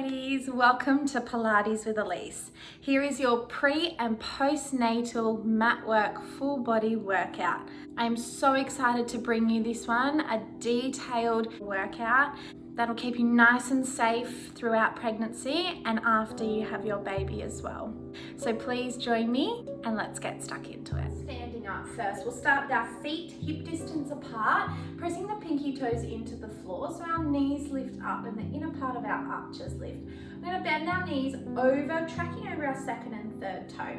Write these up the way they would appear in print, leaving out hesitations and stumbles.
ladies, welcome to Pilates with Elise. Here is your pre and postnatal mat work full body workout. I'm so excited to bring you this one, a detailed workout that'll keep you nice and safe throughout pregnancy and after you have your baby as well. So please join me and let's get stuck into it. Standing up first, we'll start with our feet hip distance apart, pressing the pinky toes into the floor so our knees lift up and the inner part of our arches lift. We're going to bend our knees over, tracking over our second and third toe.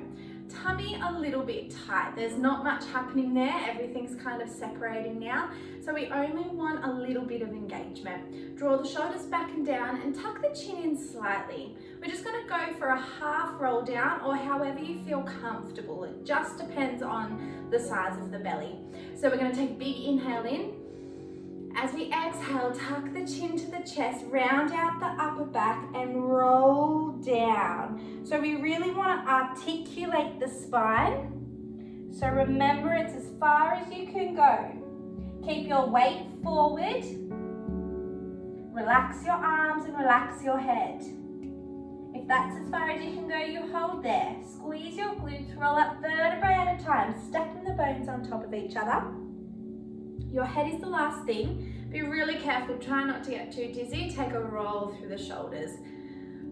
Tummy a little bit tight. There's not much happening there. Everything's kind of separating now. So we only want a little bit of engagement. Draw the shoulders back and down and tuck the chin in slightly. We're just going to go for a half roll down or however you feel comfortable. It just depends on the size of the belly. So we're going to take a big inhale in. As we exhale, tuck the chin to the chest, round out the upper back and roll down. So we really want to articulate the spine. So remember, it's as far as you can go. Keep your weight forward. Relax your arms and relax your head. If that's as far as you can go, you hold there. Squeeze your glutes, roll up vertebrae at a time, stacking the bones on top of each other. Your head is the last thing. Be really careful, try not to get too dizzy. Take a roll through the shoulders.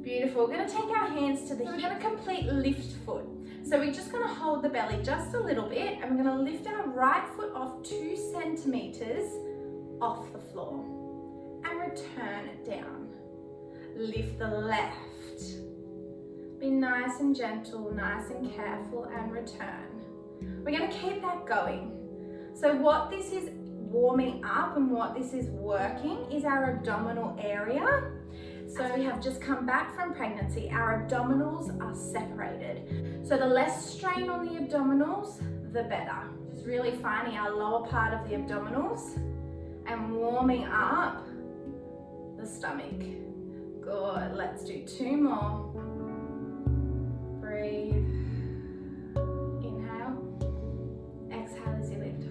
Beautiful. We're going to take our hands to the hip. We're going to complete lift foot. So we're just going to hold the belly just a little bit and we're going to lift our right foot off 2 centimeters off the floor and return it down. Lift the left. Be nice and gentle, nice and careful and return. We're going to keep that going. So what this is warming up and what this is working is our abdominal area. So we have just come back from pregnancy. Our abdominals are separated. So the less strain on the abdominals, the better. Just really finding our lower part of the abdominals and warming up the stomach. Good, let's do 2 more. Breathe. Inhale. Exhale as you lift.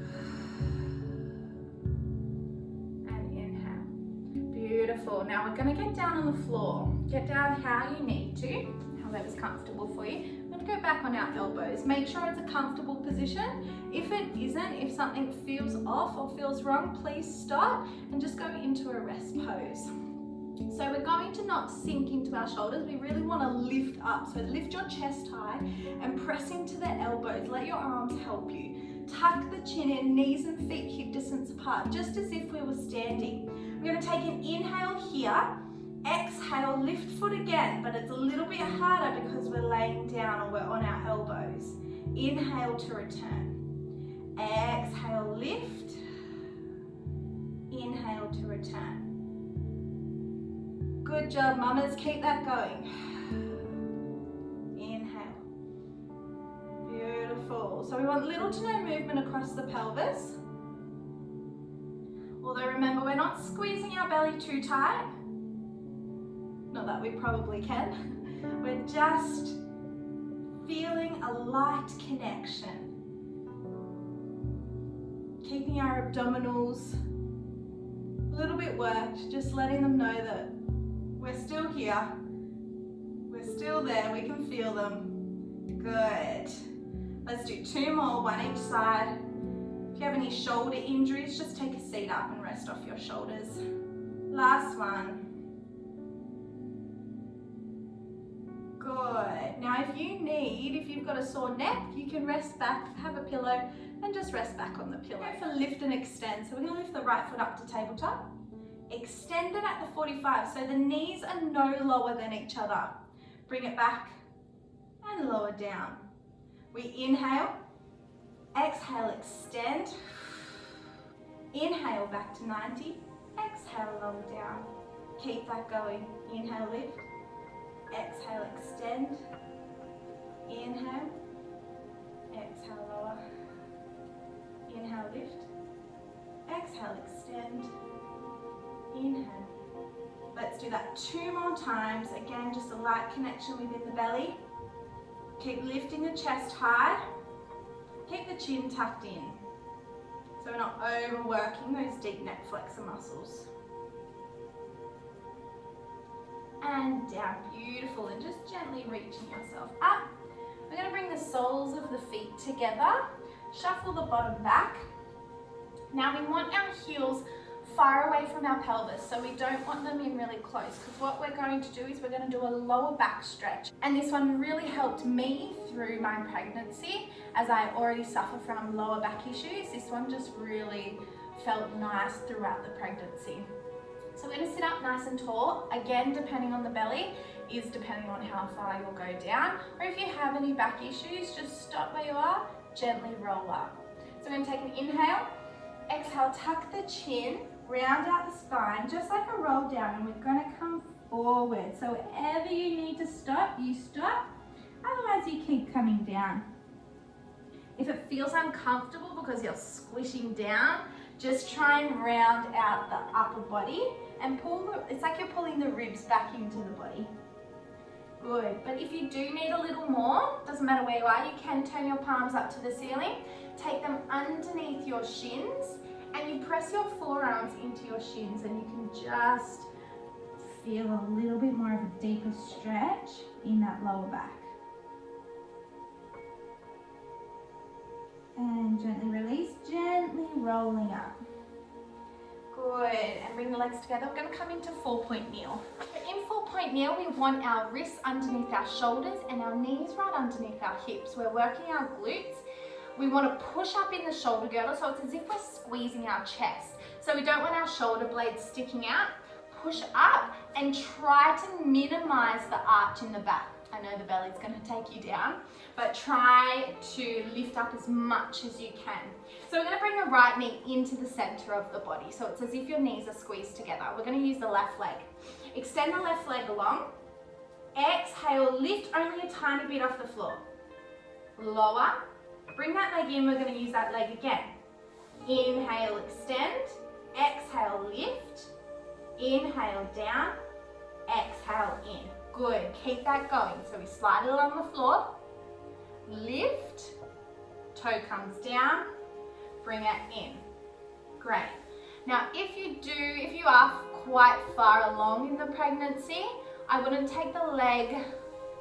Beautiful. Now we're going to get down on the floor. Get down how you need to, however's comfortable for you. We're going to go back on our elbows. Make sure it's a comfortable position. If it isn't, if something feels off or feels wrong, please stop and just go into a rest pose. So we're going to not sink into our shoulders. We really want to lift up. So lift your chest high and press into the elbows. Let your arms help you. Tuck the chin in, knees and feet hip distance apart, just as if we were standing. We're going to take an inhale here, exhale, lift foot again, but it's a little bit harder because we're laying down or we're on our elbows. Inhale to return. Exhale, lift. Inhale to return. Good job, mummas. Keep that going. Inhale. Beautiful. So we want little to no movement across the pelvis. Although remember, we're not squeezing our belly too tight. Not that we probably can. We're just feeling a light connection. Keeping our abdominals a little bit worked, just letting them know that we're still here. We're still there, we can feel them. Good. Let's do 2 more, one each side. If you have any shoulder injuries, just take a seat up and rest off your shoulders. Last one. Good. Now if you've got a sore neck, you can rest back, have a pillow, and just rest back on the pillow. Go for lift and extend. So we're going to lift the right foot up to tabletop. Extend it at the 45, so the knees are no lower than each other. Bring it back and lower down. We inhale. Exhale, extend. Inhale, back to 90. Exhale, lower down. Keep that going. Inhale, lift. Exhale, extend. Inhale. Exhale, lower. Inhale, lift. Exhale, extend. Inhale. Let's do that 2 more times. Again, just a light connection within the belly. Keep lifting the chest high. Keep the chin tucked in, so we're not overworking those deep neck flexor muscles. And and down. Beautiful. And just gently reaching yourself up. We're going to bring the soles of the feet together. Shuffle the bottom back. Now we want our heels far away from our pelvis, so we don't want them in really close, because what we're going to do is we're going to do a lower back stretch. And this one really helped me through my pregnancy, as I already suffer from lower back issues. This one just really felt nice throughout the pregnancy. So we're going to sit up nice and tall. Again, depending on the belly, is depending on how far you'll go down. Or if you have any back issues, just stop where you are, gently roll up. So we're going to take an inhale, exhale, tuck the chin, round out the spine, just like a roll down, and we're going to come forward. So wherever you need to stop, you stop. Otherwise, you keep coming down. If it feels uncomfortable because you're squishing down, just try and round out the upper body and it's like you're pulling the ribs back into the body. Good, but if you do need a little more, doesn't matter where you are, you can turn your palms up to the ceiling, take them underneath your shins, and you press your forearms into your shins, and you can just feel a little bit more of a deeper stretch in that lower back. And gently release, gently rolling up. Good, and bring the legs together. We're going to come into 4-point kneel. In 4-point kneel, we want our wrists underneath our shoulders and our knees right underneath our hips. We're working our glutes. We want to push up in the shoulder girdle, so it's as if we're squeezing our chest. So we don't want our shoulder blades sticking out. Push up and try to minimize the arch in the back. I know the belly's going to take you down, but try to lift up as much as you can. So we're going to bring the right knee into the center of the body. So it's as if your knees are squeezed together. We're going to use the left leg. Extend the left leg long. Exhale, lift only a tiny bit off the floor. Lower. Bring that leg in. We're going to use that leg again. Inhale, extend. Exhale, lift. Inhale, down. Exhale, in. Good, keep that going. So we slide it along the floor, lift, toe comes down, bring it in. Great. Now if you are quite far along in the pregnancy, I wouldn't take the leg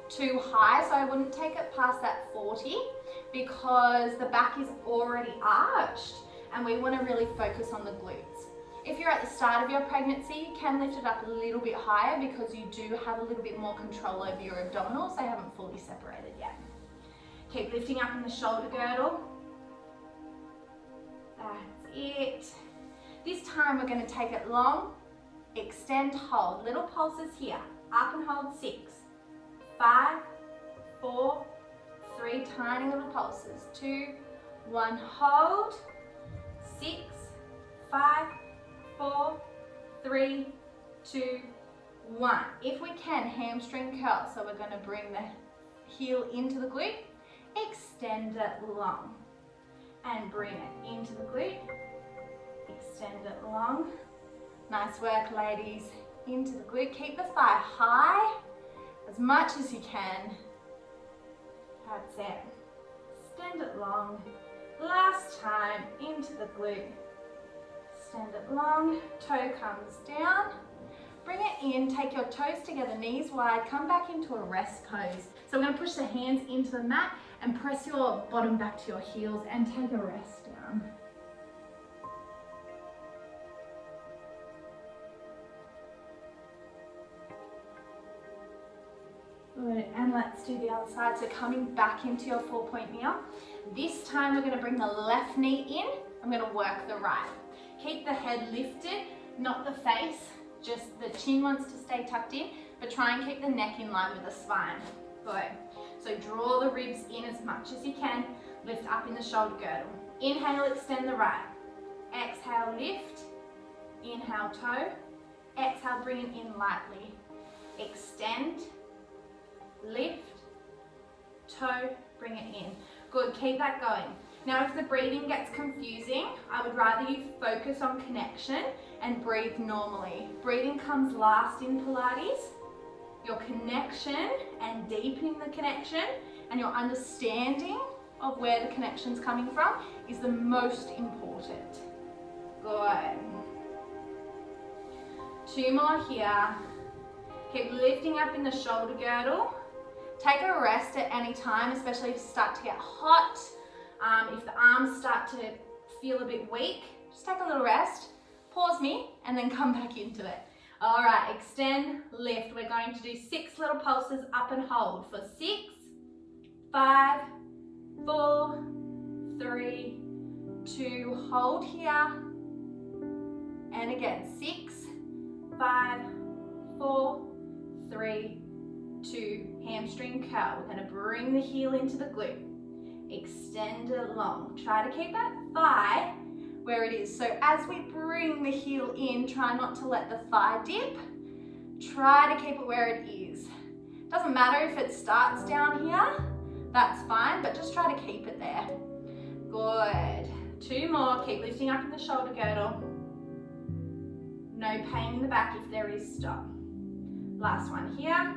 too high, so I wouldn't take it past that 40, because the back is already arched and we want to really focus on the glutes. If you're at the start of your pregnancy, you can lift it up a little bit higher because you do have a little bit more control over your abdominals. They haven't fully separated yet. Keep lifting up in the shoulder girdle. That's it. This time we're going to take it long, extend, hold. Little pulses here. Up and hold 6, 5, 4, 3, tiny little pulses. 2, 1, hold. 6, 5, 4, 3, 2, 1. If we can, hamstring curl. So we're going to bring the heel into the glute, extend it long, and bring it into the glute, extend it long. Nice work, ladies. Into the glute. Keep the thigh high as much as you can. That's it. Extend it long. Last time, into the glute. Extend it long, toe comes down, bring it in, take your toes together, knees wide, come back into a rest pose. So we're going to push the hands into the mat and press your bottom back to your heels and take a rest down. Good, and let's do the other side. So coming back into your 4-point kneel. This time we're going to bring the left knee in, I'm going to work the right. Keep the head lifted, not the face, just the chin wants to stay tucked in, but try and keep the neck in line with the spine. Good. So draw the ribs in as much as you can, lift up in the shoulder girdle. Inhale, extend the right. Exhale, lift. Inhale, toe. Exhale, bring it in lightly. Extend, lift, toe, bring it in. Good, keep that going. Now if the breathing gets confusing, I would rather you focus on connection and breathe normally. Breathing comes last in Pilates. Your connection and deepening the connection and your understanding of where the connection's coming from is the most important. Good. 2 more here. Keep lifting up in the shoulder girdle. Take a rest at any time, especially if you start to get hot. If the arms start to feel a bit weak, just take a little rest, pause me, and then come back into it. All right, extend, lift. We're going to do 6 little pulses up and hold for 6, 5, 4, 3, 2, hold here. And again, 6, 5, 4, 3, 2, hamstring curl. We're gonna bring the heel into the glute. Extend it long. Try to keep that thigh where it is. So as we bring the heel in, try not to let the thigh dip. Try to keep it where it is. Doesn't matter if it starts down here, that's fine, but just try to keep it there. Good. 2 more, keep lifting up in the shoulder girdle. No pain in the back. If there is, stop. Last one here.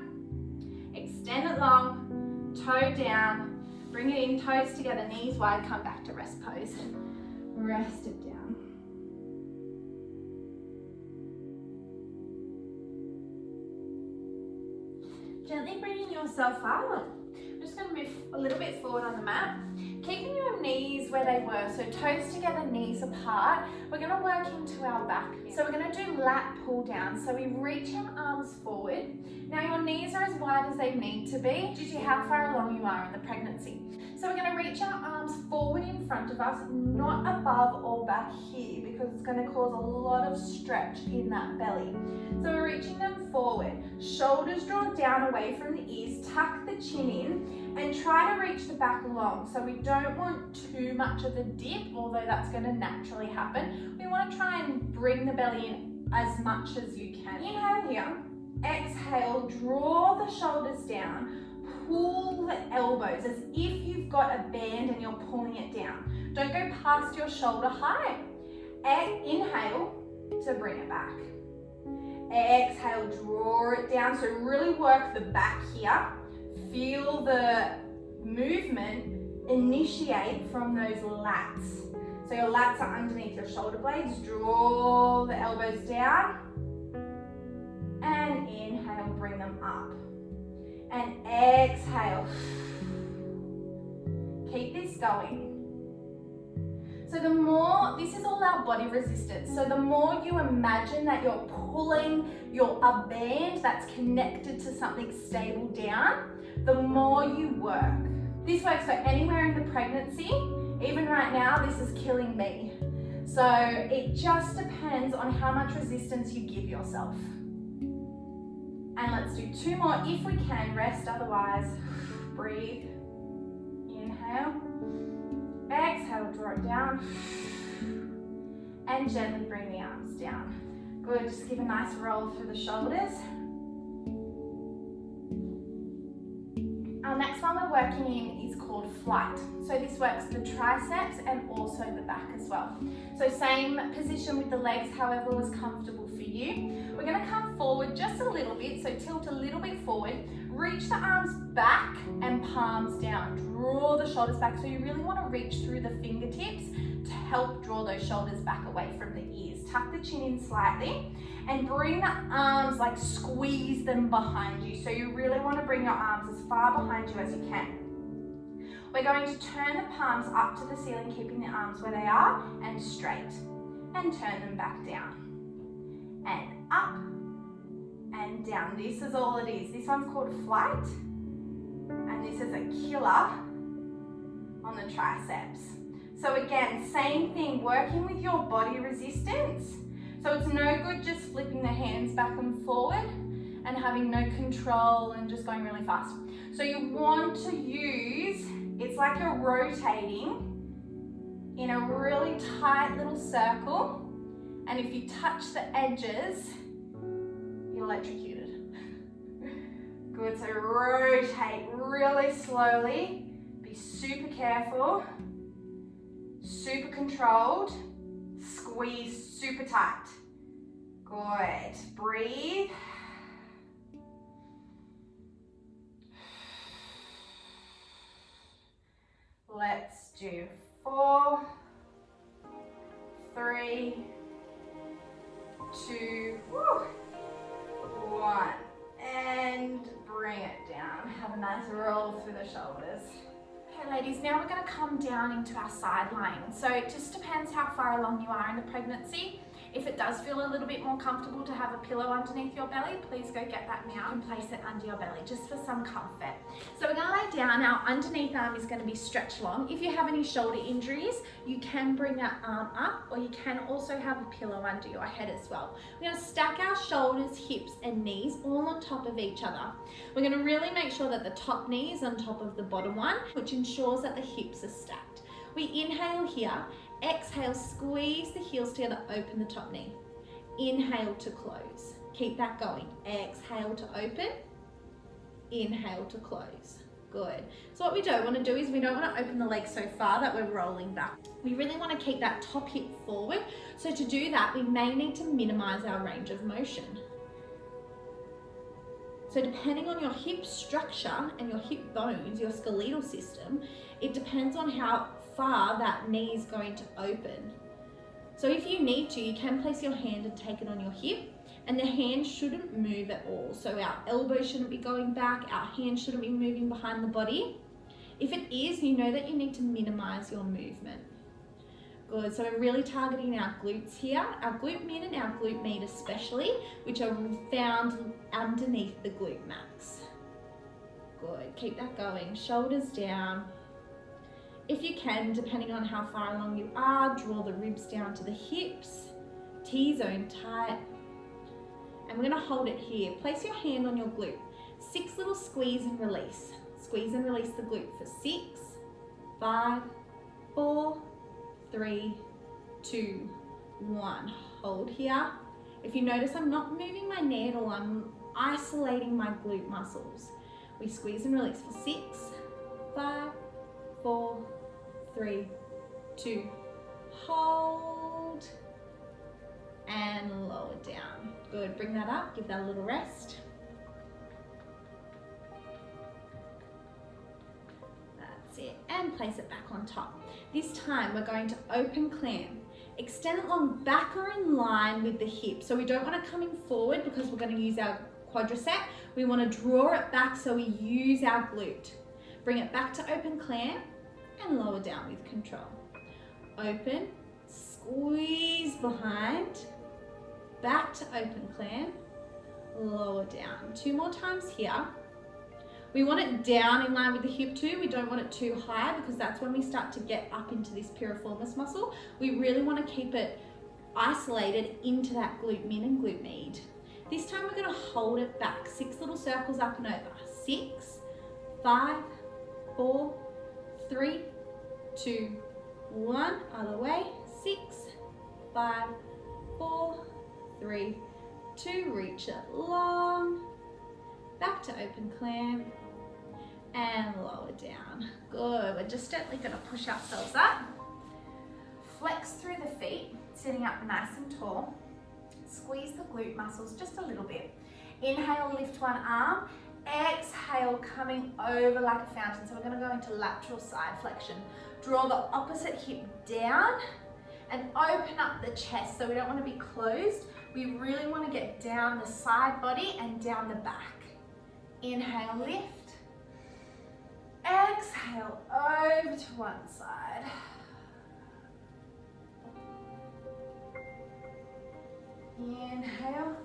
Extend it long, toe down, bring it in, toes together, knees wide, come back to rest pose. Rest it down. Gently bringing yourself up. I'm just going to move a little bit forward on the mat. Keeping your knees where they were, so toes together, knees apart. We're going to work into our back. So we're going to do lat pull down. So we reach our arms forward. Now your knees are as wide as they need to be due to how far along you are in the pregnancy. So we're going to reach our arms forward in front of us, not above or back here, because it's going to cause a lot of stretch in that belly. So we're reaching them forward. Shoulders draw down away from the ears, tuck the chin in, and try to reach the back long. So we don't want too much of a dip, although that's going to naturally happen. We want to try and bring the belly in as much as you can. Inhale here. Exhale, draw the shoulders down. Pull the elbows as if you've got a band and you're pulling it down. Don't go past your shoulder height. Inhale to bring it back. Exhale, draw it down. So really work the back here. Feel the movement initiate from those lats. So your lats are underneath your shoulder blades. Draw the elbows down. And inhale, bring them up. And exhale. Keep this going. So the more, this is all our body resistance. So the more you imagine that you're pulling a band that's connected to something stable down, the more you work. This works for anywhere in the pregnancy. Even right now, this is killing me. So it just depends on how much resistance you give yourself. And let's do 2 more if we can. Rest otherwise. Breathe. Inhale. Exhale, draw it down. And gently bring the arms down. Good, just give a nice roll through the shoulders. Our next one we're working in is called flight. So this works the triceps and also the back as well. So same position with the legs, however was comfortable for you. We're going to come forward just a little bit, so tilt a little bit forward. Reach the arms back and palms down. Draw the shoulders back, so you really want to reach through the fingertips to help draw those shoulders back away from the ears. Tuck the chin in slightly and bring the arms, like squeeze them behind you. So you really want to bring your arms as far behind you as you can. We're going to turn the palms up to the ceiling, keeping the arms where they are and straight, and turn them back down and up and down. This is all it is. This one's called flight, and this is a killer on the triceps. So again, same thing, working with your body resistance. So it's no good just flipping the hands back and forward and having no control and just going really fast. So you want to use, it's like you're rotating in a really tight little circle, and if you touch the edges, you're electrocuted. Good, so rotate really slowly, be super careful, super controlled, squeeze super tight. Good, breathe. Let's do 4, 3, 2, 1. a nice roll through the shoulders. Okay ladies, now we're going to come down into our side lying. So it just depends how far along you are in the pregnancy. If it does feel a little bit more comfortable to have a pillow underneath your belly, please go get that now and place it under your belly just for some comfort. So we're going to lay down. Our underneath arm is going to be stretched long. If you have any shoulder injuries, you can bring that arm up, or you can also have a pillow under your head as well. We're going to stack our shoulders, hips and knees all on top of each other. We're going to really make sure that the top knee is on top of the bottom one, which ensures that the hips are stacked. We inhale here. Exhale, squeeze the heels together, open the top knee. Inhale to close. Keep that going. Exhale to open. Inhale to close. Good. So what we don't want to do is we don't want to open the legs so far that we're rolling back. We really want to keep that top hip forward. So to do that, we may need to minimize our range of motion. So depending on your hip structure and your hip bones, your skeletal system, it depends on how far that knee is going to open. So if you need to, you can place your hand and take it on your hip, and the hand shouldn't move at all. So our elbow shouldn't be going back, our hand shouldn't be moving behind the body. If it is, you know that you need to minimize your movement. Good, so we're really targeting our glutes here, our glute min and our glute med especially, which are found underneath the glute max. Good, keep that going, shoulders down. If you can, depending on how far along you are, draw the ribs down to the hips, T-zone tight. And we're gonna hold it here. Place your hand on your glute. 6 little squeeze and release. Squeeze and release the glute for 6, 5, 4, 3, 2, 1. Hold here. If you notice, I'm not moving my knee at all. I'm isolating my glute muscles. We squeeze and release for 6, 5, 4, 3, 2, hold, and lower down. Good, bring that up, give that a little rest. That's it, and place it back on top. This time we're going to open clam. Extend it long back or in line with the hip. So we don't want to come in forward because we're going to use our quadricep. We want to draw it back so we use our glute. Bring it back to open clam and lower down with control. Open, squeeze behind, back to open clam, lower down. 2 more times here. We want it down in line with the hip too. We don't want it too high because that's when we start to get up into this piriformis muscle. We really want to keep it isolated into that glute min and glute med. This time we're going to hold it back. 6 little circles up and over. 6, 5, 4, 3, 2, 1. Other way. 6, 5, 4, 3, 2. Reach it long. Back to open clam and lower down. Good. We're just gently going to push ourselves up. Flex through the feet, sitting up nice and tall. Squeeze the glute muscles just a little bit. Inhale, lift one arm. Exhale, coming over like a fountain. So we're going to go into lateral side flexion. Draw the opposite hip down and open up the chest. So we don't want to be closed. We really want to get down the side body and down the back. Inhale, lift. Exhale, over to one side. Inhale.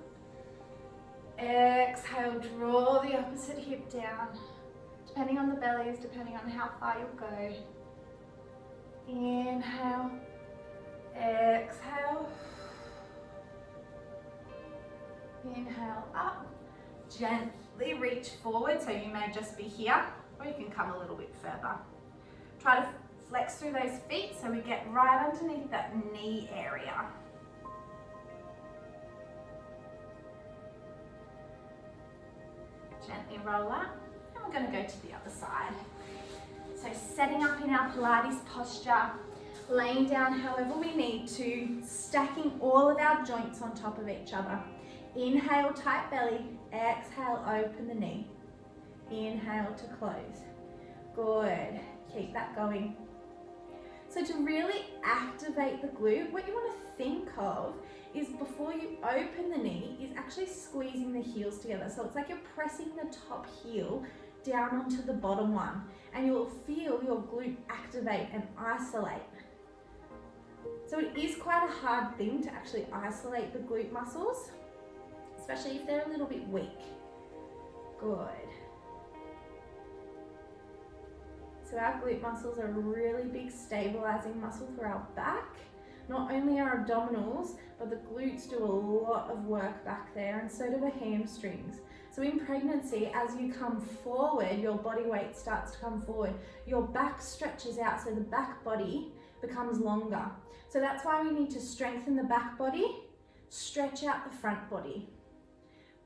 Exhale, draw the opposite hip down. Depending on the bellies, depending on how far you'll go. Inhale. Exhale. Inhale, up. Gently reach forward, so you may just be here, or you can come a little bit further. Try to flex through those feet so we get right underneath that knee area. Gently roll up, and we're going to go to the other side. So setting up in our Pilates posture, laying down however we need to, stacking all of our joints on top of each other. Inhale, tight belly. Exhale, open the knee. Inhale to close. Good. Keep that going. So to really activate the glute, what you want to think of is before you open the knee is actually squeezing the heels together. So it's like you're pressing the top heel down onto the bottom one, and you'll feel your glute activate and isolate. So it is quite a hard thing to actually isolate the glute muscles, especially if they're a little bit weak. Good. So our glute muscles are a really big stabilizing muscle for our back. Not only our abdominals, but the glutes do a lot of work back there, and so do the hamstrings. So in pregnancy, as you come forward, your body weight starts to come forward. Your back stretches out, so the back body becomes longer. So that's why we need to strengthen the back body, stretch out the front body.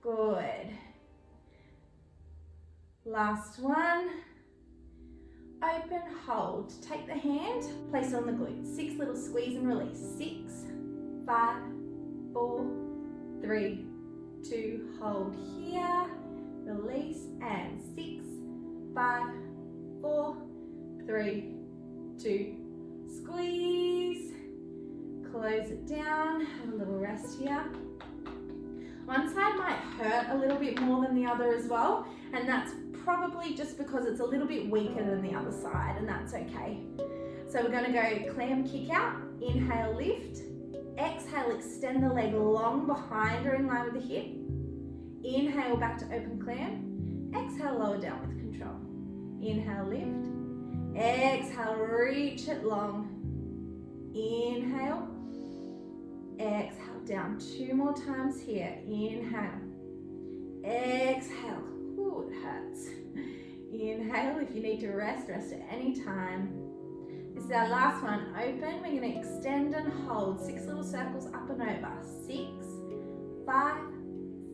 Good. Last one. Open, hold. Take the hand, place it on the glute. 6 little squeeze and release. 6, 5, 4, 3, 2, hold here, release, and 6, 5, 4, 3, 2, squeeze. Close it down, have a little rest here. One side might hurt a little bit more than the other as well, and that's probably just because it's a little bit weaker than the other side, and that's okay. So we're gonna go clam kick out, inhale, lift, exhale, extend the leg long behind or in line with the hip. Inhale, back to open clam, exhale, lower down with control. Inhale, lift, exhale, reach it long. Inhale, exhale, down. 2 more times here. Inhale, exhale. Ooh, it hurts. Inhale, if you need to rest at any time. This is our last one. Open, we're gonna extend and hold. 6 little circles up and over. 6, 5,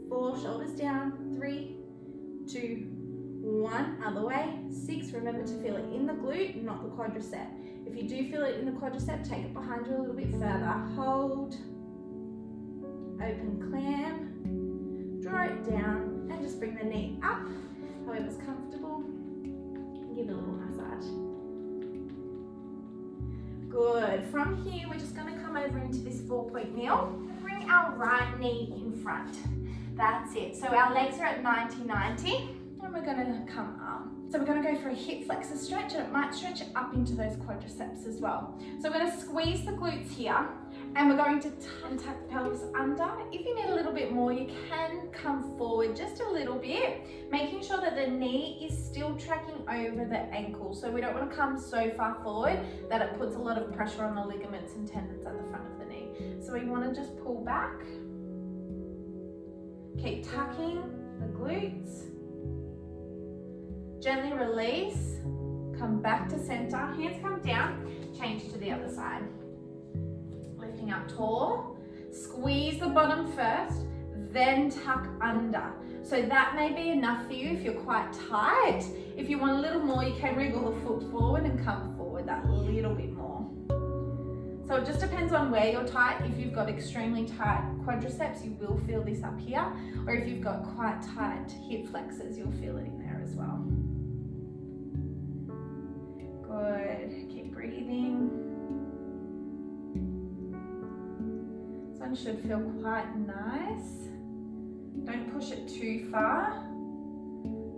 4, shoulders down. 3, 2, 1, other way. 6, remember to feel it in the glute, not the quadricep. If you do feel it in the quadricep, take it behind you a little bit further. Hold, open clam, draw it down, and just bring the knee up, however's comfortable. Give it a little massage. Good. From here, we're just going to come over into this 4-point kneel and bring our right knee in front. That's it. So our legs are at 90-90, and we're going to come up. So we're going to go for a hip flexor stretch, and it might stretch up into those quadriceps as well. So we're going to squeeze the glutes here, and we're going to tuck the pelvis under. If you need a little bit more, you can come forward just a little bit, making sure that the knee is still tracking over the ankle. So we don't want to come so far forward that it puts a lot of pressure on the ligaments and tendons at the front of the knee. So we want to just pull back, keep tucking the glutes, gently release, come back to center, hands come down, change to the other side. Lifting up tall, squeeze the bottom first, then tuck under. So that may be enough for you if you're quite tight. If you want a little more, you can wriggle the foot forward and come forward that little bit more. So it just depends on where you're tight. If you've got extremely tight quadriceps, you will feel this up here. Or if you've got quite tight hip flexors, you'll feel it in there as well. Good, keep breathing. This one should feel quite nice. Don't push it too far,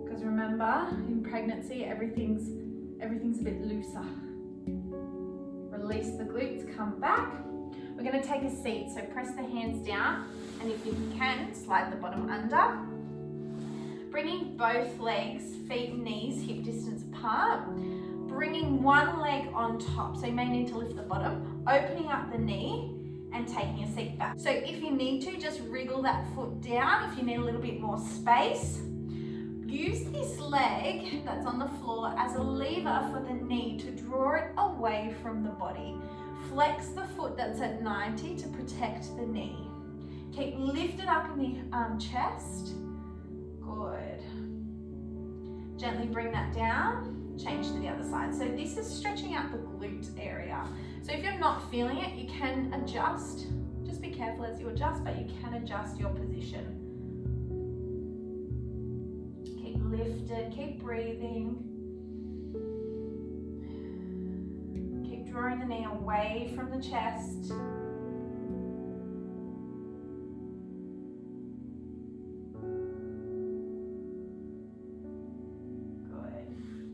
because remember, in pregnancy, everything's a bit looser. Release the glutes, come back. We're gonna take a seat, so press the hands down, and if you can, slide the bottom under. Bringing both legs, feet and knees, hip distance apart. Bringing one leg on top, so you may need to lift the bottom, opening up the knee and taking a seat back. So if you need to, just wriggle that foot down if you need a little bit more space. Use this leg that's on the floor as a lever for the knee to draw it away from the body. Flex the foot that's at 90 to protect the knee. Keep lifted up in the chest. Good. Gently bring that down. Change to the other side. So this is stretching out the glute area. So if you're not feeling it, you can adjust. Just be careful as you adjust, but you can adjust your position. Keep lifted, keep breathing. Keep drawing the knee away from the chest.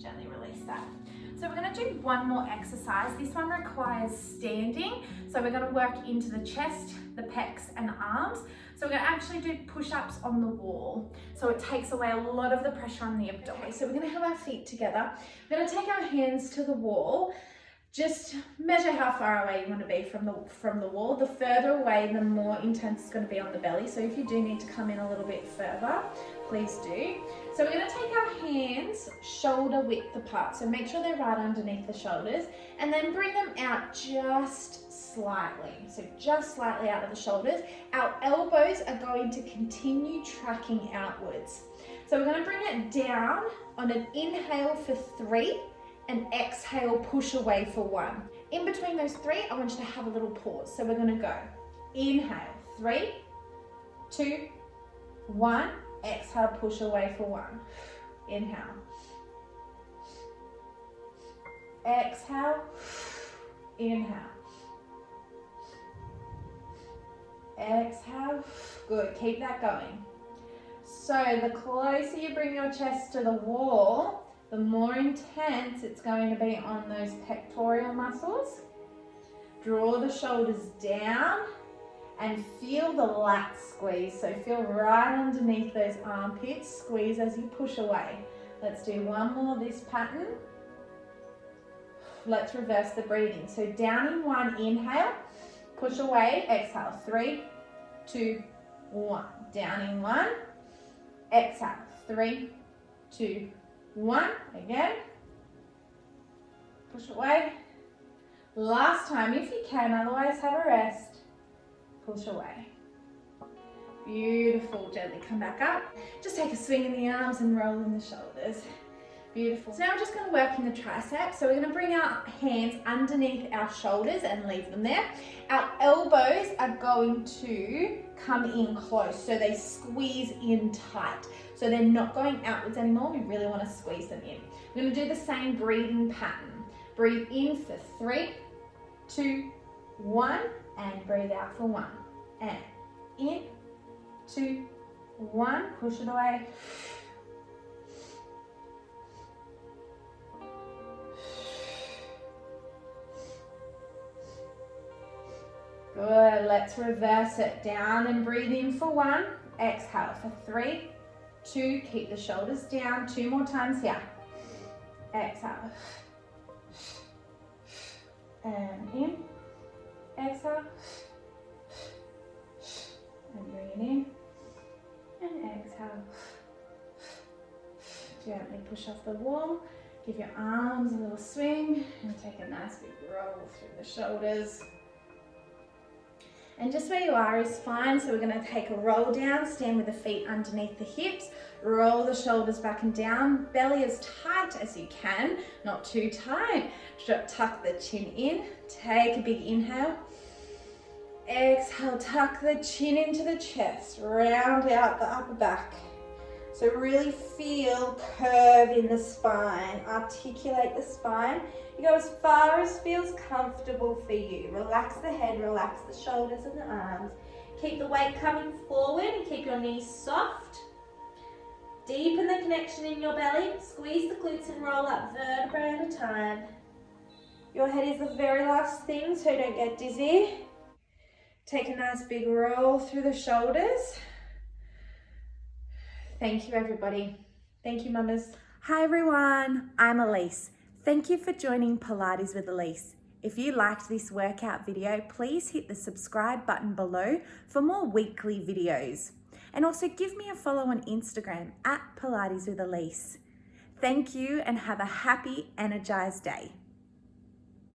gently release that. So we're going to do one more exercise. This one requires standing. So we're going to work into the chest, the pecs and arms. So we're going to actually do push-ups on the wall. So it takes away a lot of the pressure on the abdomen. Okay, so we're going to have our feet together. We're going to take our hands to the wall. Just measure how far away you want to be from the wall. The further away, the more intense it's going to be on the belly. So if you do need to come in a little bit further, please do. So we're going to take our hands shoulder width apart. So make sure they're right underneath the shoulders, and then bring them out just slightly. So just slightly out of the shoulders. Our elbows are going to continue tracking outwards. So we're going to bring it down on an inhale for 3. And exhale, push away for 1. In between those 3, I want you to have a little pause. So we're going to go. Inhale, 3, 2, 1. Exhale, push away for 1. Inhale. Exhale. Inhale. Exhale. Good. Keep that going. So the closer you bring your chest to the wall, the more intense it's going to be on those pectoral muscles. Draw the shoulders down and feel the lats squeeze. So feel right underneath those armpits. Squeeze as you push away. Let's do one more of this pattern. Let's reverse the breathing. So down in 1, inhale, push away, exhale, 3, 2, 1. Down in 1, exhale, 3, 2, 1, again, push away. Last time if you can, otherwise have a rest. Push away. Beautiful, gently come back up. Just take a swing in the arms and roll in the shoulders. Beautiful. So now we're just going to work in the triceps. So we're going to bring our hands underneath our shoulders and leave them there. Our elbows are going to come in close, so they squeeze in tight. So they're not going outwards anymore. We really want to squeeze them in. We're going to do the same breathing pattern. Breathe in for 3, 2, 1, and breathe out for 1. And in, 2, 1, push it away. Good, let's reverse it. Down and breathe in for 1. Exhale for 3, 2, keep the shoulders down. 2 more times here. Exhale. And in. Exhale. And breathe in. And exhale. Gently push off the wall. Give your arms a little swing and take a nice big roll through the shoulders. And just where you are is fine. So we're going to take a roll down, stand with the feet underneath the hips, roll the shoulders back and down, belly as tight as you can, not too tight. Tuck the chin in, take a big inhale. Exhale, tuck the chin into the chest, round out the upper back. So really feel curve in the spine, articulate the spine. You go as far as feels comfortable for you. Relax the head, relax the shoulders and the arms. Keep the weight coming forward and keep your knees soft. Deepen the connection in your belly. Squeeze the glutes and roll up vertebrae at a time. Your head is the very last thing, so don't get dizzy. Take a nice big roll through the shoulders. Thank you, everybody. Thank you, mamas. Hi, everyone. I'm Elise. Thank you for joining Pilates with Elise. If you liked this workout video, please hit the subscribe button below for more weekly videos. And also give me a follow on Instagram @Pilates with Elise. Thank you and have a happy, energized day.